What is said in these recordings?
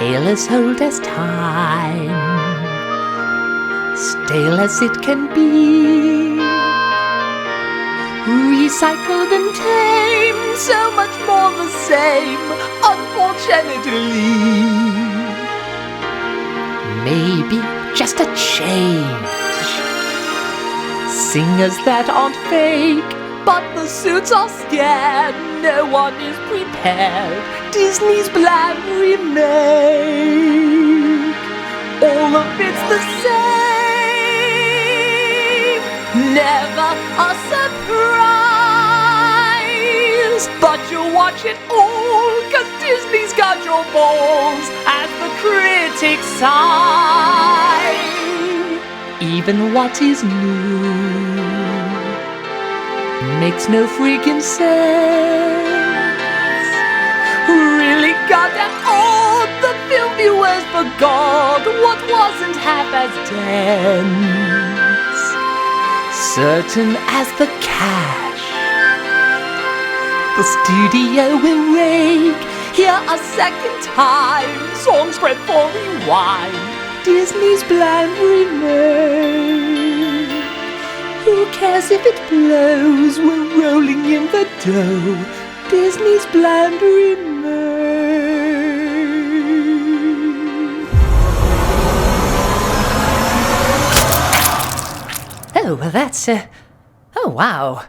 tale as old as time, stale as it can be, recycled and tame, so much more the same, unfortunately. Maybe just a change, singers that aren't fake, but the suits are scared, no one is prepared. Disney's bland remake, all of it's the same, never a surprise. But you'll watch it all, 'cause Disney's got your balls, as the critics sigh. Even what is new makes no freaking sense. Really goddamn odd, the film viewers forgot what wasn't half as dense. Certain as the cash, the studio will rake here a second time, song spread for rewind, Disney's bland remake. Who cares if it blows? We're rolling in the dough. Disney's bland remake. Oh, well that's, oh wow.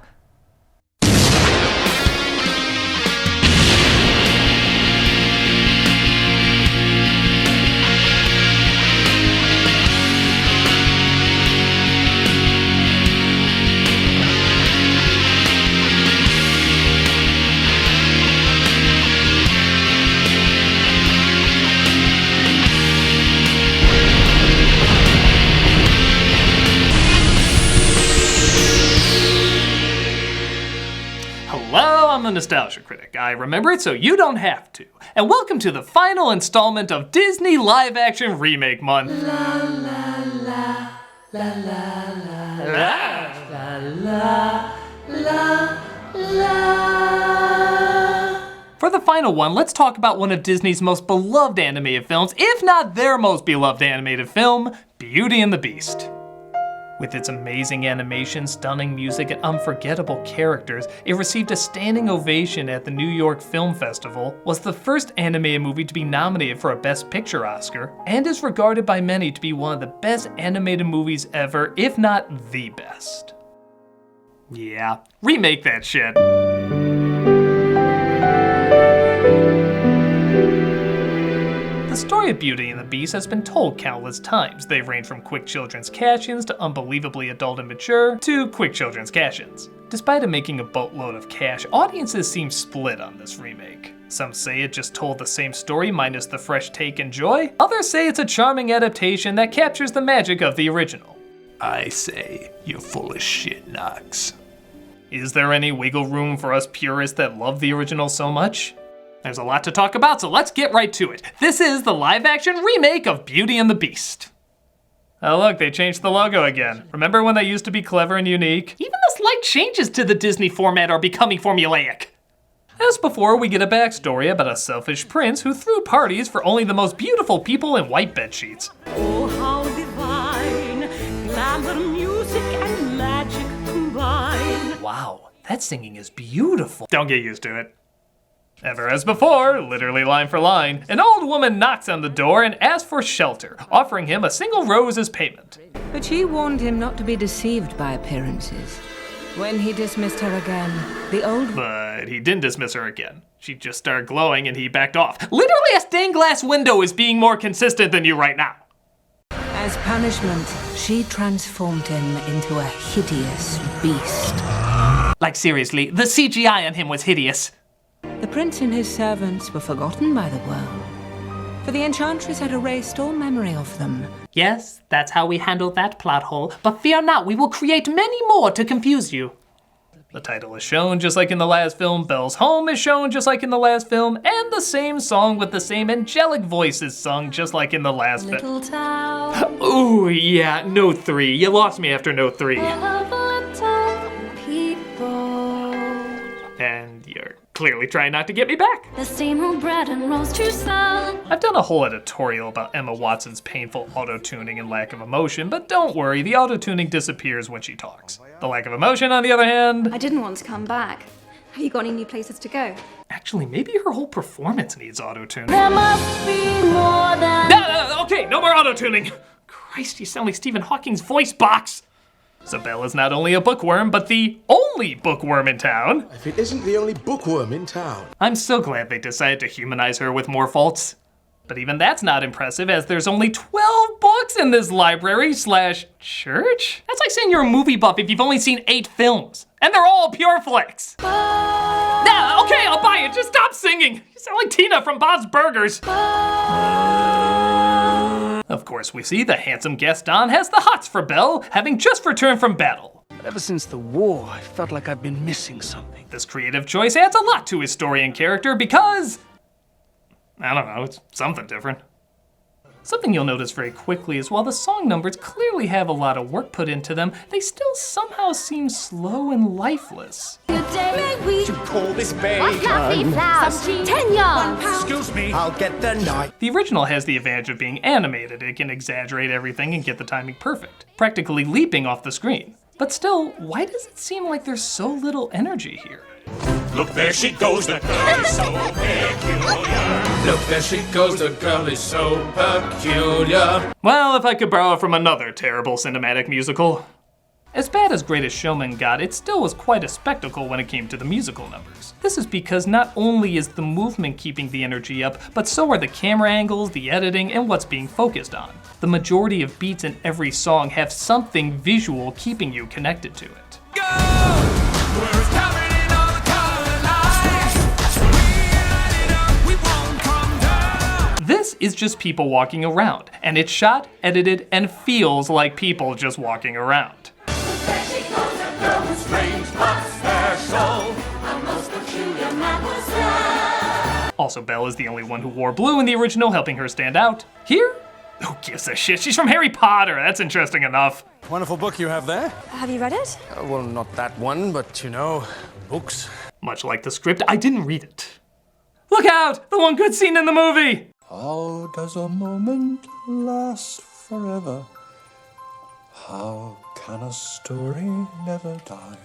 I'm the Nostalgia Critic. I remember it so you don't have to. And welcome to the final installment of Disney Live Action Remake Month. La la la la la la la la la la. For the final one, let's talk about one of Disney's most beloved animated films, if not their most beloved animated film, Beauty and the Beast. With its amazing animation, stunning music, and unforgettable characters, it received a standing ovation at the New York Film Festival, was the first animated movie to be nominated for a Best Picture Oscar, and is regarded by many to be one of the best animated movies ever, if not the best. Yeah, remake that shit. The story of Beauty and the Beast has been told countless times. They range from quick children's cash-ins to unbelievably adult and mature to quick children's cash-ins. Despite it making a boatload of cash, audiences seem split on this remake. Some say it just told the same story minus the fresh take and joy. Others say it's a charming adaptation that captures the magic of the original. I say you're full of shit, Knox. Is there any wiggle room for us purists that love the original so much? There's a lot to talk about, so let's get right to it. This is the live-action remake of Beauty and the Beast. Oh look, they changed the logo again. Remember when they used to be clever and unique? Even the slight changes to the Disney format are becoming formulaic. As before, we get a backstory about a selfish prince who threw parties for only the most beautiful people in white bedsheets. Oh, how divine, glamour, music, and magic combine. Wow, that singing is beautiful. Don't get used to it. Ever as before, literally line for line, an old woman knocks on the door and asks for shelter, offering him a single rose as payment. But she warned him not to be deceived by appearances. When he dismissed her again, the old... But he didn't dismiss her again. She just started glowing and he backed off. Literally a stained glass window is being more consistent than you right now. As punishment, she transformed him into a hideous beast. Like seriously, the CGI on him was hideous. The prince and his servants were forgotten by the world, for the enchantress had erased all memory of them. Yes, that's how we handled that plot hole, but fear not, we will create many more to confuse you. The title is shown just like in the last film, Belle's home is shown just like in the last film, and the same song with the same angelic voice is sung just like in the last film. Ooh, yeah, note 3. You lost me after note 3. And you're Clearly trying not to get me back. The same old bread and rolls to sell. I've done a whole editorial about Emma Watson's painful auto-tuning and lack of emotion, but don't worry, the auto-tuning disappears when she talks. The lack of emotion, on the other hand... I didn't want to come back. Have you got any new places to go? Actually, maybe her whole performance needs auto-tuning. There must be more than... Okay, no more auto-tuning. Christ, you sound like Stephen Hawking's voice box. So Belle is not only a bookworm, but the only bookworm in town. If it isn't the only bookworm in town. I'm so glad they decided to humanize her with more faults. But even that's not impressive, as there's only 12 books in this library/church? That's like saying you're a movie buff if you've only seen 8 films. And they're all pure flicks. Nah, okay, I'll buy it. Just stop singing. You sound like Tina from Bob's Burgers. Of course, we see the handsome Gaston has the hots for Belle, having just returned from battle. But ever since the war, I felt like I've been missing something. This creative choice adds a lot to his story and character because... I don't know, it's something different. Something you'll notice very quickly is while the song numbers clearly have a lot of work put into them, they still somehow seem slow and lifeless. Good day, we Call this bacon. One coffee, flowers, 10 yards. Excuse me. I'll get the knife. The original has the advantage of being animated. It can exaggerate everything and get the timing perfect, practically leaping off the screen. But still, why does it seem like there's so little energy here? Look, there she goes, the girl is so peculiar. Look, there she goes, the girl is so peculiar. Well, if I could borrow from another terrible cinematic musical. As bad as Greatest Showman got, it still was quite a spectacle when it came to the musical numbers. This is because not only is the movement keeping the energy up, but so are the camera angles, the editing, and what's being focused on. The majority of beats in every song have something visual keeping you connected to it. This is just people walking around, and it's shot, edited, and feels like people just walking around. Also, Belle is the only one who wore blue in the original, helping her stand out. Here? Who gives a shit? She's from Harry Potter. That's interesting enough. Wonderful book you have there. Have you read it? Well, not that one, but you know, books. Much like the script, I didn't read it. Look out! The one good scene in the movie! How does a moment last forever? How can a story never die?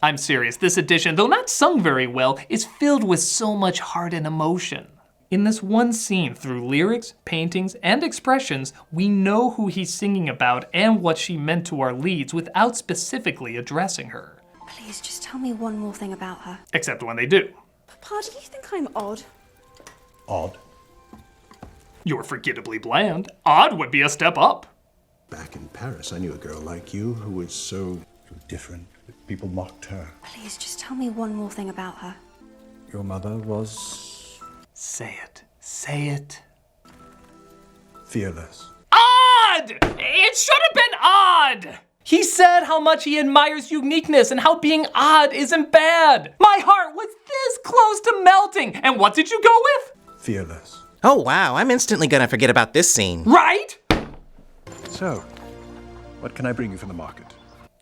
I'm serious, this edition, though not sung very well, is filled with so much heart and emotion. In this one scene, through lyrics, paintings, and expressions, we know who he's singing about and what she meant to our leads without specifically addressing her. Please, just tell me one more thing about her. Except when they do. Papa, do you think I'm odd? Odd. You're forgettably bland. Odd would be a step up. Back in Paris, I knew a girl like you who was so Different. People mocked her. Please, just tell me one more thing about her. Your mother was Say it. Say it. fearless. Odd! It should have been odd! He said how much he admires uniqueness and how being odd isn't bad. My heart was this close to melting. And what did you go with? Fearless. Oh wow, I'm instantly gonna forget about this scene. Right? So, what can I bring you from the market?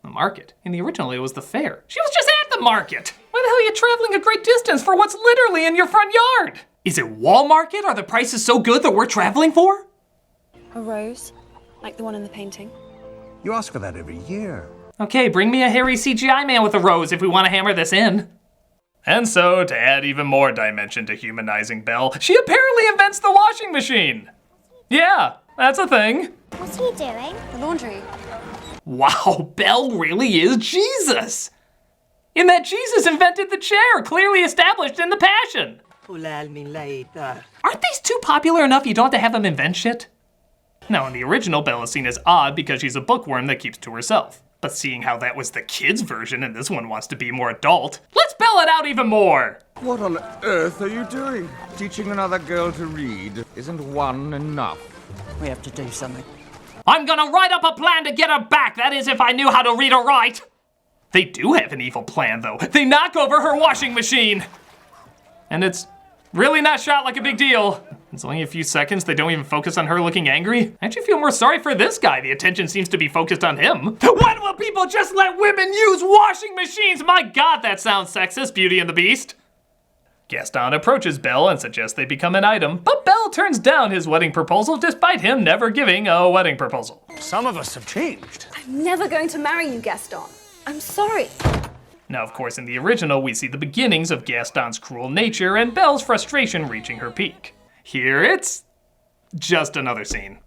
The market. In the original, it was the fair. She was just at the market. Why the hell are you traveling a great distance for what's literally in your front yard? Is it Walmart? Are the prices so good that we're traveling for? A rose? Like the one in the painting? You ask for that every year. Okay, bring me a hairy CGI man with a rose if we want to hammer this in. And so, to add even more dimension to humanizing Belle, she apparently invents the washing machine. Yeah, that's a thing. What's he doing? The laundry. Wow, Belle really is Jesus. In that Jesus invented the chair, clearly established in the Passion. Aren't these too popular enough you don't have to have them invent shit? Now, in the original, Belle is seen as odd because she's a bookworm that keeps to herself. But seeing how that was the kids' version and this one wants to be more adult, let's Belle it out even more! What on earth are you doing? Teaching another girl to read isn't one enough. We have to do something. I'm gonna write up a plan to get her back, that is if I knew how to read or write! They do have an evil plan, though. They knock over her washing machine! And it's really not shot like a big deal. It's only a few seconds, they don't even focus on her looking angry. I actually feel more sorry for this guy. The attention seems to be focused on him. When will people just let women use washing machines? My God, that sounds sexist, Beauty and the Beast. Gaston approaches Belle and suggests they become an item, but Belle turns down his wedding proposal despite him never giving a wedding proposal. Some of us have changed. I'm never going to marry you, Gaston. I'm sorry. Now, of course, in the original, we see the beginnings of Gaston's cruel nature and Belle's frustration reaching her peak. Here, it's just another scene.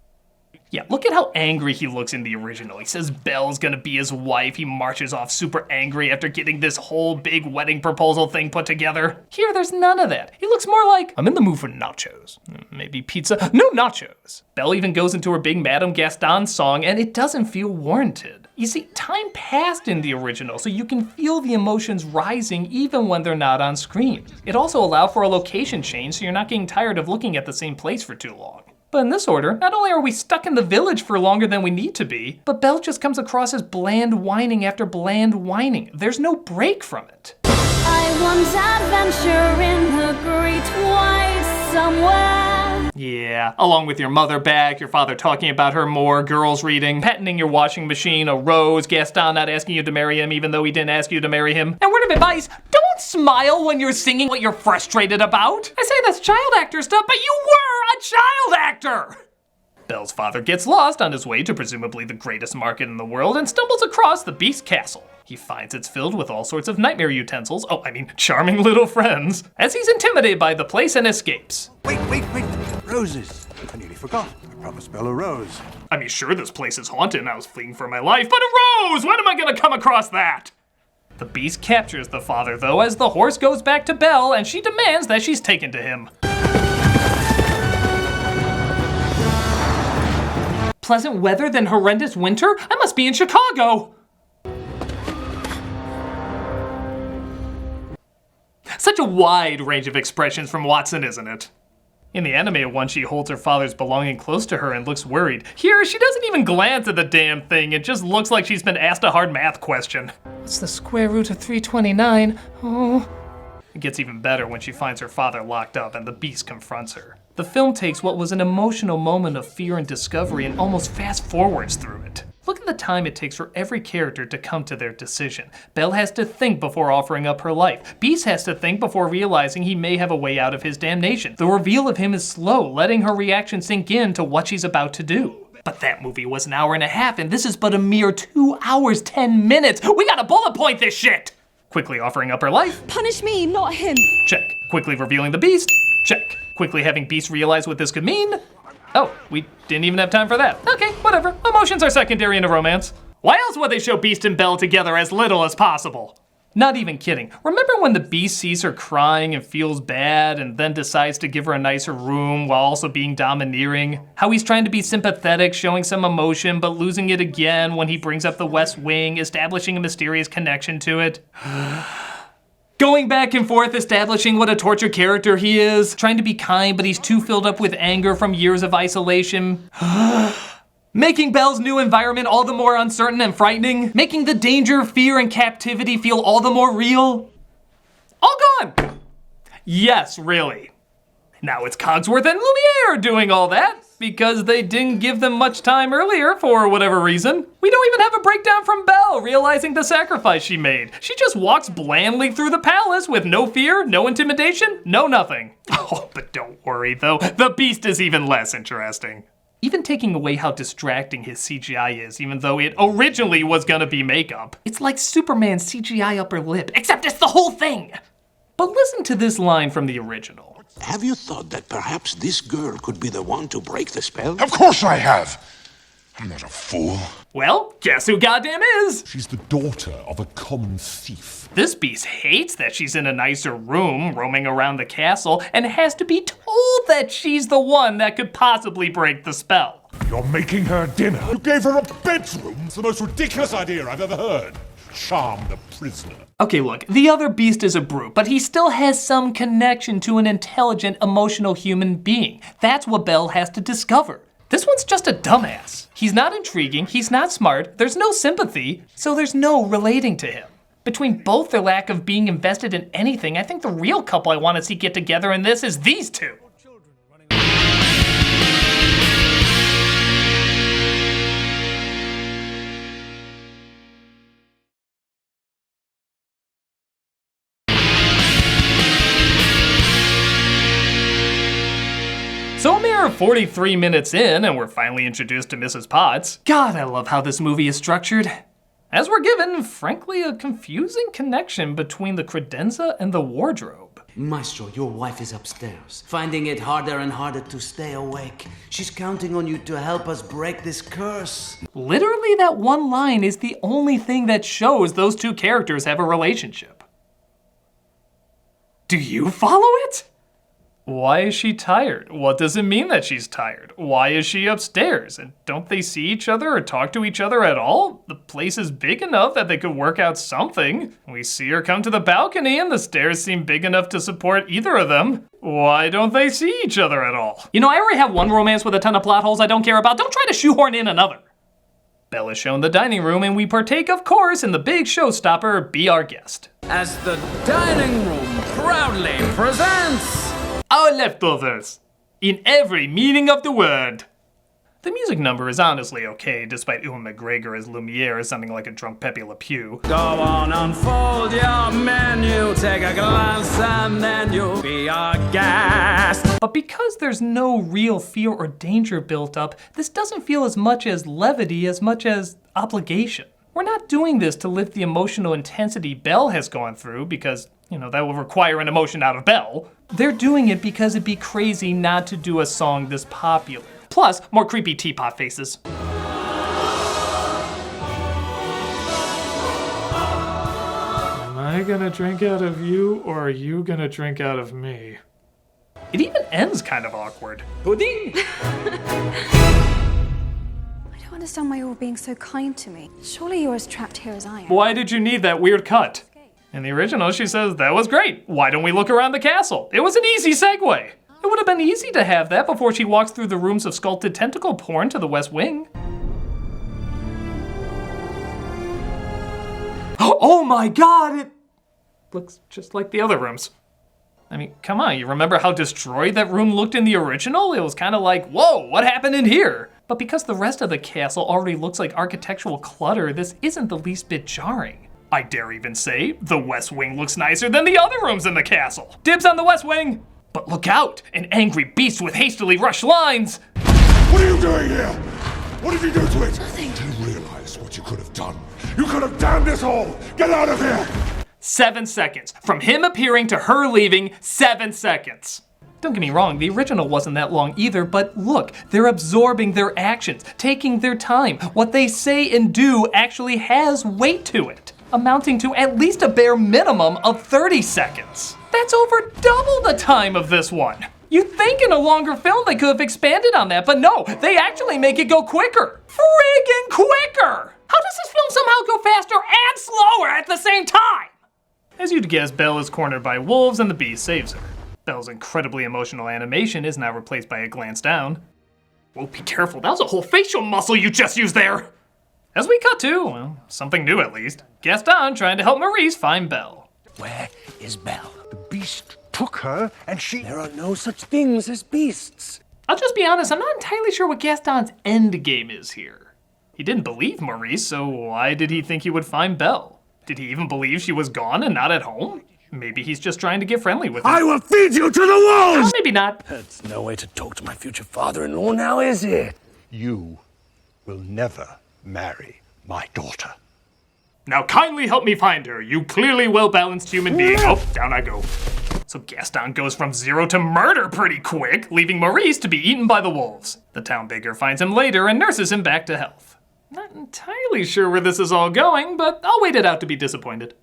Yeah, look at how angry he looks in the original. He says Belle's gonna be his wife. He marches off super angry after getting this whole big wedding proposal thing put together. Here, there's none of that. He looks more like, I'm in the mood for nachos. Maybe pizza? No nachos. Belle even goes into her big Madame Gaston song, and it doesn't feel warranted. You see, time passed in the original, so you can feel the emotions rising even when they're not on screen. It also allowed for a location change, so you're not getting tired of looking at the same place for too long. But in this order, not only are we stuck in the village for longer than we need to be, but Belle just comes across as bland whining after bland whining. There's no break from it. I want adventure in the great white somewhere. Yeah, along with your mother back, your father talking about her more, girls reading, patenting your washing machine, a rose, Gaston not asking you to marry him even though he didn't ask you to marry him. And word of advice, don't smile when you're singing what you're frustrated about. I say that's child actor stuff, but you were a child actor! Belle's father gets lost on his way to presumably the greatest market in the world and stumbles across the Beast Castle. He finds it's filled with all sorts of nightmare utensils, charming little friends, as he's intimidated by the place and escapes. Wait, roses. I nearly forgot. I promised Belle a rose. Sure, this place is haunted and I was fleeing for my life, but a rose! When am I gonna come across that? The beast captures the father, though, as the horse goes back to Belle and she demands that she's taken to him. Pleasant weather than horrendous winter? I must be in Chicago! Such a wide range of expressions from Watson, isn't it? In the animated one, she holds her father's belonging close to her and looks worried. Here, she doesn't even glance at the damn thing. It just looks like she's been asked a hard math question. What's the square root of 329? Oh. It gets even better when she finds her father locked up and the beast confronts her. The film takes what was an emotional moment of fear and discovery and almost fast forwards through it. Look at the time it takes for every character to come to their decision. Belle has to think before offering up her life. Beast has to think before realizing he may have a way out of his damnation. The reveal of him is slow, letting her reaction sink in to what she's about to do. But that movie was an hour and a half, and this is but a mere 2 hours, 10 minutes. We gotta bullet point this shit! Quickly offering up her life. Punish me, not him. Check. Quickly revealing the beast. Check. Quickly having Beast realize what this could mean. Oh, we didn't even have time for that. Okay, whatever. Emotions are secondary in a romance. Why else would they show Beast and Belle together as little as possible? Not even kidding. Remember when the Beast sees her crying and feels bad and then decides to give her a nicer room while also being domineering? How he's trying to be sympathetic, showing some emotion, but losing it again when he brings up the West Wing, establishing a mysterious connection to it? Going back and forth, establishing what a tortured character he is, trying to be kind, but he's too filled up with anger from years of isolation. Making Belle's new environment all the more uncertain and frightening, making the danger, fear, and captivity feel all the more real. All gone! Yes, really. Now it's Cogsworth and Lumiere doing all that, because they didn't give them much time earlier for whatever reason. We don't even have a breakdown from Belle realizing the sacrifice she made. She just walks blandly through the palace with no fear, no intimidation, no nothing. Oh, but don't worry though, the Beast is even less interesting. Even taking away how distracting his CGI is, even though it originally was gonna be makeup. It's like Superman's CGI upper lip, except it's the whole thing. But listen to this line from the original. Have you thought that perhaps this girl could be the one to break the spell? Of course I have. I'm not a fool. Well, guess who goddamn is? She's the daughter of a common thief. This beast hates that she's in a nicer room, roaming around the castle, and has to be told that she's the one that could possibly break the spell. You're making her dinner. You gave her a bedroom. It's the most ridiculous idea I've ever heard. Charm the prisoner. Okay, look, the other beast is a brute, but he still has some connection to an intelligent, emotional human being. That's what Belle has to discover. This one's just a dumbass. He's not intriguing, he's not smart, there's no sympathy, so there's no relating to him. Between both their lack of being invested in anything, I think the real couple I want to see get together in this is these two. So a mere 43 minutes in, and we're finally introduced to Mrs. Potts. God, I love how this movie is structured. As we're given, frankly, a confusing connection between the credenza and the wardrobe. Maestro, your wife is upstairs, finding it harder and harder to stay awake. She's counting on you to help us break this curse. Literally, that one line is the only thing that shows those two characters have a relationship. Do you follow it? Why is she tired? What does it mean that she's tired? Why is she upstairs? And don't they see each other or talk to each other at all? The place is big enough that they could work out something. We see her come to the balcony and the stairs seem big enough to support either of them. Why don't they see each other at all? You know, I already have one romance with a ton of plot holes I don't care about. Don't try to shoehorn in another. Belle is shown the dining room and we partake, of course, in the big showstopper, Be Our Guest. As the dining room proudly presents... Our leftovers, in every meaning of the word. The music number is honestly okay, despite Ewan McGregor as Lumiere sounding like a drunk Pepe Le Pew. Go on, unfold your menu, take a glance and then you'll be our guest. But because there's no real fear or danger built up, this doesn't feel as much as levity as much as obligation. We're not doing this to lift the emotional intensity Belle has gone through because, you know, that will require an emotion out of Belle. They're doing it because it'd be crazy not to do a song this popular. Plus, more creepy teapot faces. Am I gonna drink out of you, or are you gonna drink out of me? It even ends kind of awkward. Pudding! I don't understand why you're all being so kind to me. Surely you're as trapped here as I am. Why did you need that weird cut? In the original, she says, that was great. Why don't we look around the castle? It was an easy segue. It would have been easy to have that before she walks through the rooms of sculpted tentacle porn to the West Wing. Oh my God, it looks just like the other rooms. I mean, come on, you remember how destroyed that room looked in the original? It was kind of like, whoa, what happened in here? But because the rest of the castle already looks like architectural clutter, this isn't the least bit jarring. I dare even say, the West Wing looks nicer than the other rooms in the castle. Dibs on the West Wing! But look out, an angry beast with hastily rushed lines! What are you doing here? What did you do to it? Nothing. Do you realize what you could have done? You could have damned us all! Get out of here! 7 seconds. From him appearing to her leaving, 7 seconds. Don't get me wrong, the original wasn't that long either, but look, they're absorbing their actions, taking their time. What they say and do actually has weight to it, amounting to at least a bare minimum of 30 seconds. That's over double the time of this one. You'd think in a longer film they could have expanded on that, but no, they actually make it go quicker. Friggin' quicker! How does this film somehow go faster and slower at the same time? As you'd guess, Belle is cornered by wolves and the beast saves her. Belle's incredibly emotional animation is now replaced by a glance down. Whoa, be careful, that was a whole facial muscle you just used there! As we cut to, well, something new at least, Gaston trying to help Maurice find Belle. Where is Belle? The beast took her, and There are no such things as beasts. I'll just be honest, I'm not entirely sure what Gaston's end game is here. He didn't believe Maurice, so why did he think he would find Belle? Did he even believe she was gone and not at home? Maybe he's just trying to get friendly with her. I will feed you to the wolves! Well, maybe not. That's no way to talk to my future father-in-law now, is it? You will never marry my daughter. Now kindly help me find her, you clearly well-balanced human being. Oh, down I go. So Gaston goes from 0 to murder pretty quick, leaving Maurice to be eaten by the wolves. The town beggar finds him later and nurses him back to health. Not entirely sure where this is all going, but I'll wait it out to be disappointed.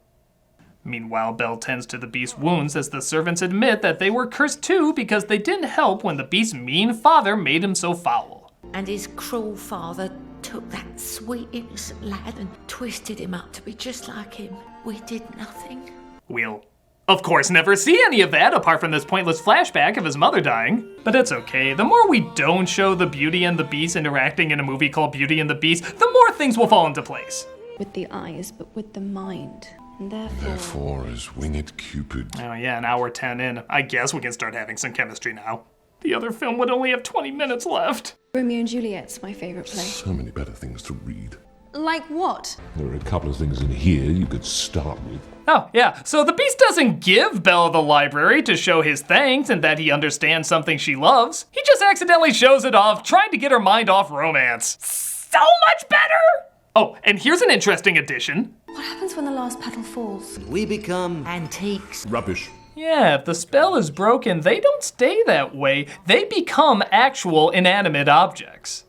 Meanwhile, Belle tends to the beast's wounds as the servants admit that they were cursed too because they didn't help when the beast's mean father made him so foul. And his cruel father took that sweet, innocent lad and twisted him up to be just like him. We did nothing. We'll, of course, never see any of that apart from this pointless flashback of his mother dying. But it's okay, the more we don't show the Beauty and the Beast interacting in a movie called Beauty and the Beast, the more things will fall into place. With the eyes, but with the mind. And Therefore, as winged Cupid. Oh yeah, an hour 10 in. I guess we can start having some chemistry now. The other film would only have 20 minutes left. Romeo and Juliet's my favorite play. So many better things to read. Like what? There are a couple of things in here you could start with. Oh, yeah. So the Beast doesn't give Belle the library to show his thanks and that he understands something she loves. He just accidentally shows it off, trying to get her mind off romance. So much better! Oh, and here's an interesting addition. What happens when the last petal falls? We become antiques. Rubbish. Yeah, if the spell is broken, they don't stay that way. They become actual inanimate objects.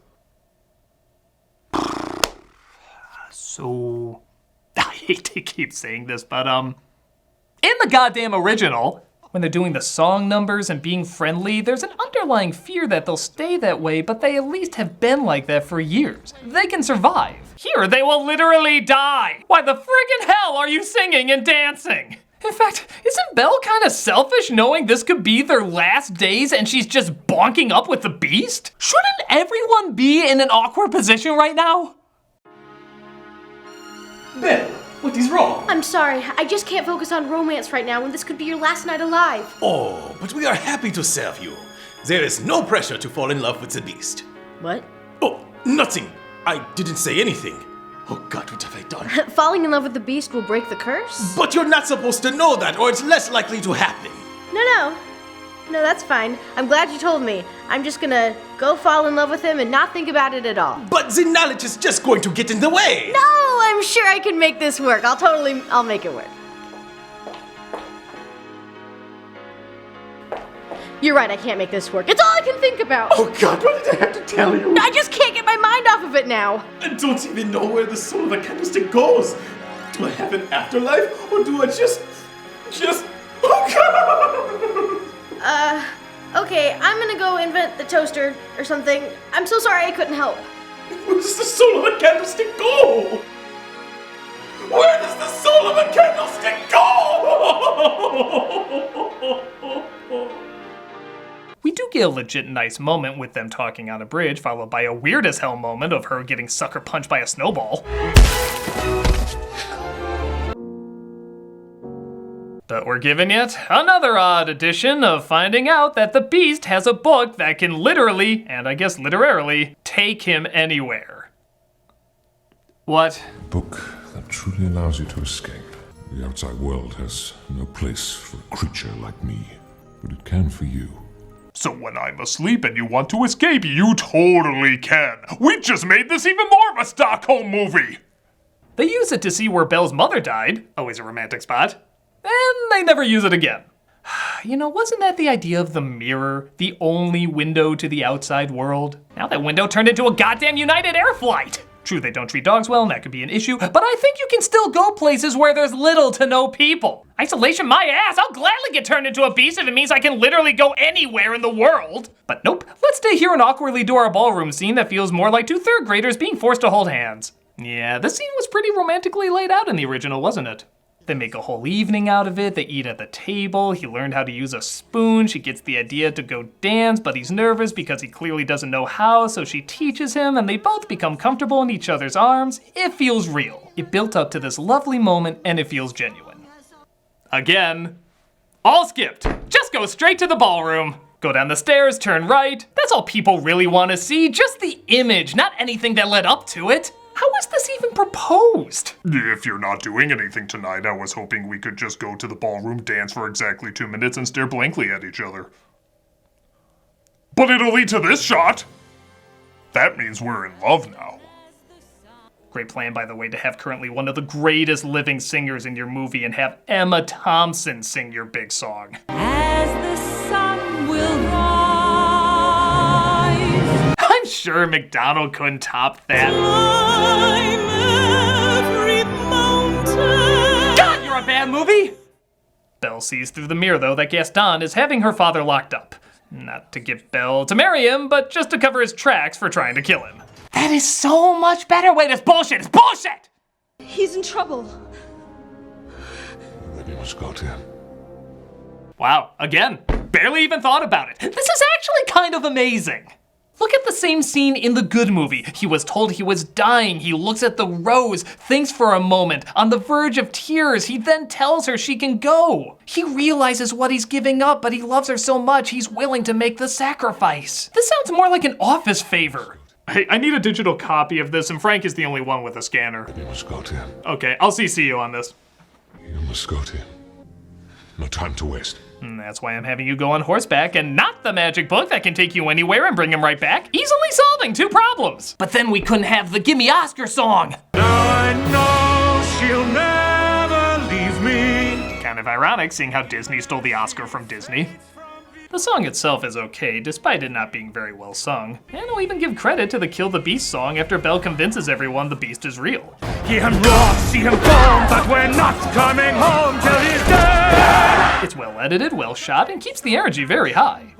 So, I hate to keep saying this, but in the goddamn original, when they're doing the song numbers and being friendly, there's an underlying fear that they'll stay that way, but they at least have been like that for years. They can survive. Here, they will literally die. Why the friggin' hell are you singing and dancing? In fact, isn't Belle kind of selfish knowing this could be their last days and she's just bonking up with the Beast? Shouldn't everyone be in an awkward position right now? Belle, what is wrong? I'm sorry, I just can't focus on romance right now when this could be your last night alive. Oh, but we are happy to serve you. There is no pressure to fall in love with the Beast. What? Oh, nothing. I didn't say anything. Oh God, what have I done? Falling in love with the Beast will break the curse? But you're not supposed to know that, or it's less likely to happen. No, that's fine. I'm glad you told me. I'm just gonna go fall in love with him and not think about it at all. But the knowledge is just going to get in the way. No, I'm sure I can make this work. I'll make it work. You're right, I can't make this work. It's all I can think about. Oh God, what did I have to tell you? I just can't get my mind off of it now. I don't even know where the soul of a candlestick goes. Do I have an afterlife, or do I just... Oh God! Okay, I'm gonna go invent the toaster or something. I'm so sorry I couldn't help. Where does the soul of a candlestick go? Where does the soul of a candlestick go? We do get a legit nice moment with them talking on a bridge, followed by a weird as hell moment of her getting sucker punched by a snowball. But we're given yet another odd addition of finding out that the Beast has a book that can literally, and I guess literarily, take him anywhere. What? A book that truly allows you to escape. The outside world has no place for a creature like me, but it can for you. So when I'm asleep and you want to escape, you totally can. We just made this even more of a Stockholm movie. They use it to see where Belle's mother died, always a romantic spot, and they never use it again. You know, wasn't that the idea of the mirror, the only window to the outside world? Now that window turned into a goddamn United Air flight. True, they don't treat dogs well, and that could be an issue, but I think you can still go places where there's little to no people. Isolation my ass, I'll gladly get turned into a beast if it means I can literally go anywhere in the world. But nope, let's stay here and awkwardly do our ballroom scene that feels more like two third graders being forced to hold hands. Yeah, this scene was pretty romantically laid out in the original, wasn't it? They make a whole evening out of it, they eat at the table, he learned how to use a spoon, she gets the idea to go dance, but he's nervous because he clearly doesn't know how, so she teaches him, and they both become comfortable in each other's arms. It feels real. It built up to this lovely moment, and it feels genuine. Again, all skipped. Just go straight to the ballroom. Go down the stairs, turn right. That's all people really want to see, just the image, not anything that led up to it. How was this even proposed? If you're not doing anything tonight, I was hoping we could just go to the ballroom, dance for exactly 2 minutes, and stare blankly at each other. But it'll lead to this shot! That means we're in love now. Great plan, by the way, to have currently one of the greatest living singers in your movie and have Emma Thompson sing your big song. As the sun will rise. I'm sure McDonald couldn't top that. God, you're a bad movie! Belle sees through the mirror, though, that Gaston is having her father locked up. Not to get Belle to marry him, but just to cover his tracks for trying to kill him. That is so much better. Wait, it's bullshit. It's bullshit! He's in trouble. Then you must go to him. Wow, again, barely even thought about it. This is actually kind of amazing. Look at the same scene in the Good Movie. He was told he was dying. He looks at the rose, thinks for a moment, on the verge of tears. He then tells her she can go. He realizes what he's giving up, but he loves her so much he's willing to make the sacrifice. This sounds more like an office favor. Hey, I need a digital copy of this, and Frank is the only one with a scanner. You must go to him. Okay, I'll CC you on this. You must go to him. No time to waste. And that's why I'm having you go on horseback and not the magic book that can take you anywhere and bring him right back. Easily solving 2 problems. But then we couldn't have the Gimme Oscar song. Now I know she'll never leave me. Kind of ironic, seeing how Disney stole the Oscar from Disney. The song itself is okay, despite it not being very well sung. And I'll even give credit to the Kill the Beast song after Belle convinces everyone the Beast is real. Hear him roar, see him foam, but we're not coming home till he's dead. It's well edited, well shot, and keeps the energy very high.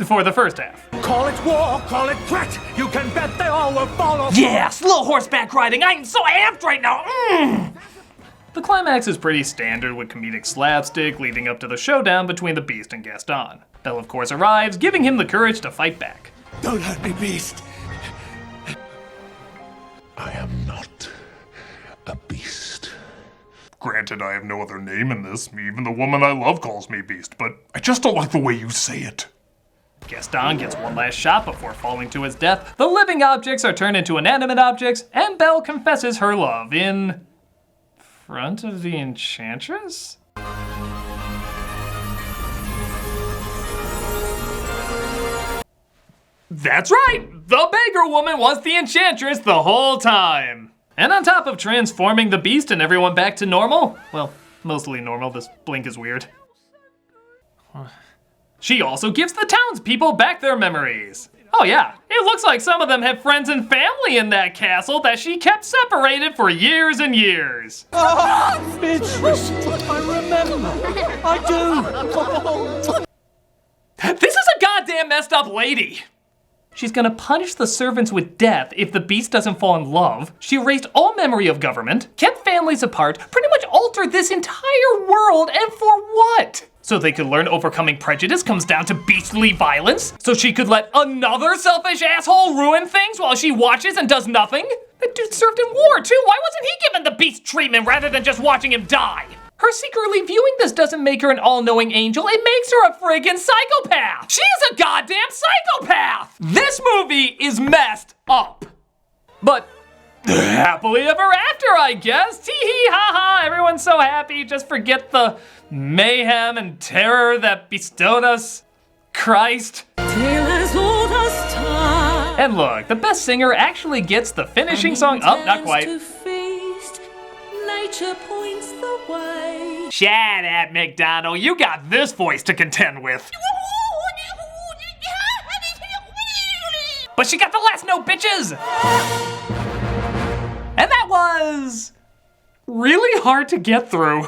For the first half. Call it war, call it threat, you can bet they all will follow. Yeah, slow horseback riding, I am so amped right now! The climax is pretty standard with comedic slapstick leading up to the showdown between the Beast and Gaston. Belle, of course, arrives, giving him the courage to fight back. Don't hurt me, Beast. I am not a beast. Granted, I have no other name in this. Even the woman I love calls me Beast, but I just don't like the way you say it. Gaston gets one last shot before falling to his death. The living objects are turned into inanimate objects, and Belle confesses her love in front of the Enchantress? That's right! The beggar woman was the Enchantress the whole time! And on top of transforming the Beast and everyone back to normal, well, mostly normal, this blink is weird. She also gives the townspeople back their memories. Oh yeah, it looks like some of them have friends and family in that castle that she kept separated for years and years. Oh, Beatrice, I remember. I do. This is a goddamn messed up lady. She's gonna punish the servants with death if the Beast doesn't fall in love. She erased all memory of government, kept families apart, pretty much altered this entire world, and for what? So they could learn overcoming prejudice comes down to beastly violence? So she could let another selfish asshole ruin things while she watches and does nothing? That dude served in war too, why wasn't he given the Beast treatment rather than just watching him die? Her secretly viewing this doesn't make her an all-knowing angel, it makes her a friggin' psychopath! She is a goddamn psychopath! This movie is messed up. But happily ever after, I guess. Tee hee ha ha, everyone's so happy, just forget the mayhem and terror that bestowed us Christ. And look, the best singer actually gets the finishing song up, not quite. Nature points the way. Shut up, McDonald, you got this voice to contend with. But she got the last note, bitches! And that was really hard to get through.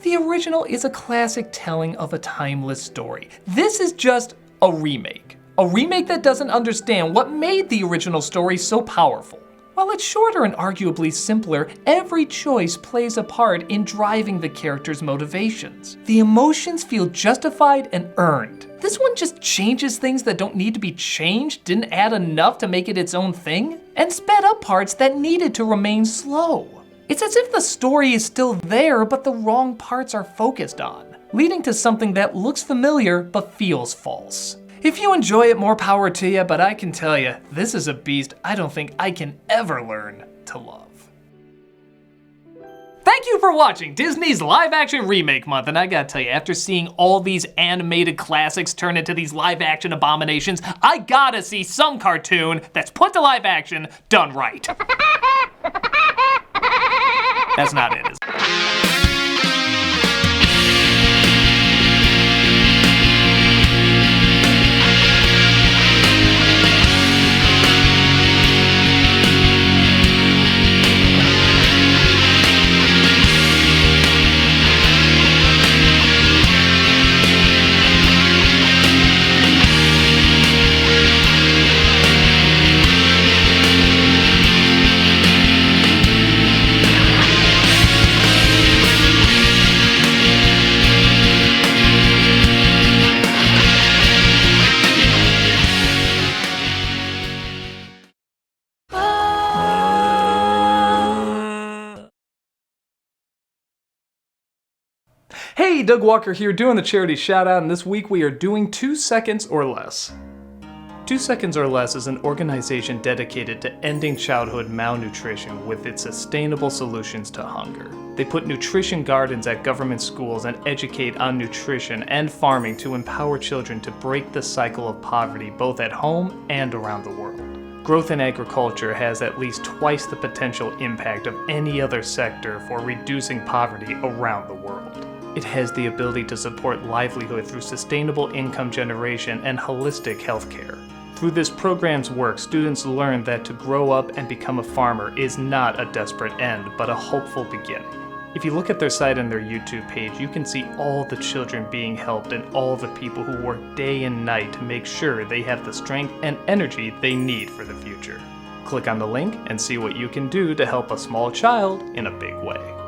The original is a classic telling of a timeless story. This is just a remake. A remake that doesn't understand what made the original story so powerful. While it's shorter and arguably simpler, every choice plays a part in driving the character's motivations. The emotions feel justified and earned. This one just changes things that don't need to be changed, didn't add enough to make it its own thing, and sped up parts that needed to remain slow. It's as if the story is still there, but the wrong parts are focused on, leading to something that looks familiar but feels false. If you enjoy it, more power to you, but I can tell you, this is a beast I don't think I can ever learn to love. Thank you for watching Disney's live action remake month, and I gotta tell you, after seeing all these animated classics turn into these live action abominations, I gotta see some cartoon that's put to live action done right. That's not it, is it? Hey, Doug Walker here doing the charity shout out, and this week we are doing 2 seconds or less. 2 Seconds or Less is an organization dedicated to ending childhood malnutrition with its sustainable solutions to hunger. They put nutrition gardens at government schools and educate on nutrition and farming to empower children to break the cycle of poverty both at home and around the world. Growth in agriculture has at least twice the potential impact of any other sector for reducing poverty around the world. It has the ability to support livelihood through sustainable income generation and holistic healthcare. Through this program's work, students learn that to grow up and become a farmer is not a desperate end, but a hopeful beginning. If you look at their site and their YouTube page, you can see all the children being helped and all the people who work day and night to make sure they have the strength and energy they need for the future. Click on the link and see what you can do to help a small child in a big way.